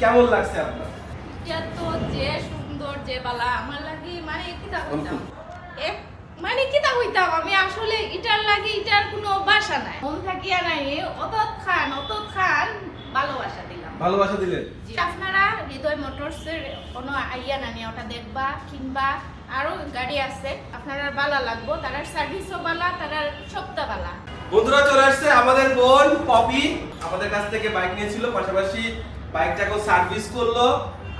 কেমন লাগছে আপনার? এটা তো যে সুন্দর যে বালা আমার লাগি মানে কিতা হইতাম মানে কিতা হইতাম আমি আসলে এটার লাগি এটার কোনো ভাষা নাই মন থাকিয়া নাই অতত খান ভালোবাসা দিলাম। ভালোবাসা দিলেন? জি, আপনারা হৃদয় মোটরসের কোনো আইয়া নানি ওটা দেখবা কিংবা আরো গাড়ি আছে আপনারা বালা লাগবো তারার সার্ভিসও বালা তারার সবটা বালা। বন্ধুরা চলে আসছে আমাদের বোন পপি আমাদের কাছ থেকে বাইক নিয়েছিল, পাশাপাশি বাইকটাকে সার্ভিস করলো,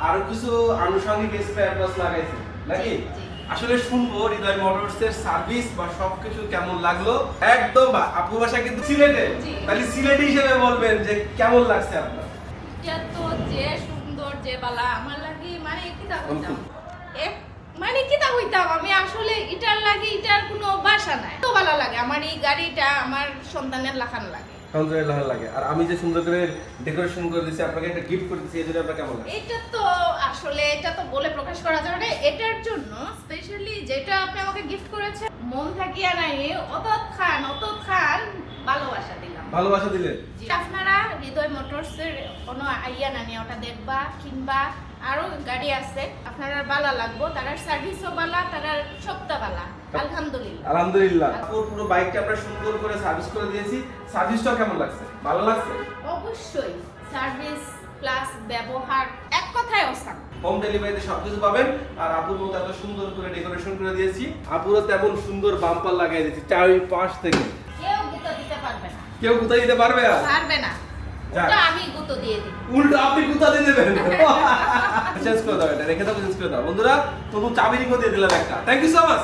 আরো কিছু আনুষঙ্গিক স্পেয়ার পার্টস লাগাইছে নাকি? জি। আসলে শুনবো হৃদয় মোটরসের সার্ভিস বা সবকিছু কেমন লাগলো। একদম আপু ভাষা কিন্তু সিলেটে, জি। তাহলে সিলেটি হিসেবে বলবেন যে কেমন লাগছে আপনার? এটা তো যে সুন্দর যে বালা আমার লাগি মানে কিতা হইতাম মানে কিতা হইতাম আমি আসলে এটার লাগি এটার কোনো ভাষা নাই তো ভালো লাগে আমার এই গাড়িটা আমার সন্তানের লাখান লাগে আলহামদুলিল্লাহ লাগে। আর আমি যে সুন্দর করে ডেকোরেশন করে দিয়েছি, আপনাকে একটা গিফট করে দিয়েছি, এই জন্য আপনার কেমন লাগে? এটা তো আসলে এটা তো বলে প্রকাশ করা যাবে না। এটার জন্য স্পেশালি যেটা আপনি আমাকে গিফট করেছেন মন থাকিয়া নাই অতত খান ভালোবাসা দিলাম। ভালোবাসা দিলেন? জি, আপনারা হৃদয় মোটরসের কোনো আইয়া নানি ওটা দেখবা কিংবা আরো গাড়ি আছে আপনারা বালা লাগবো তারার সার্ভিসও বালা তারার সবটা বালা। আলহামদুলিল্লাহ আলহামদুলিল্লাহ। পুরো বাইকটা আমরা সুন্দর করে সার্ভিস করে দিয়েছি। সার্ভিসটা কেমন লাগছে? ভালো লাগছে? অবশ্যই সার্ভিস প্লাস ব্যবহার এক কথায় অসাম। হোম ডেলিভারিতে সবকিছু পাবেন। আর আপুর মতো এত সুন্দর করে ডেকোরেশন করে দিয়েছি, আপুরও তেমন সুন্দর বাম্পার লাগিয়ে দিয়েছি চারি পাশ থেকে। কেউ গুঁতো দিতে পারবে না। কেউ গুতা দিতে পারবে না? পারবে না। যাক। ওটা আমি গুঁতো দিয়ে দিই। উল্টো আপনি গুতা দিয়ে দেবেন। চেঞ্জ করে দাও, এটা রেখে দাও, চেঞ্জ করে দাও। বন্ধুরা তবু চাবি রিংও দিয়ে দিলাম একটা। Thank you so much.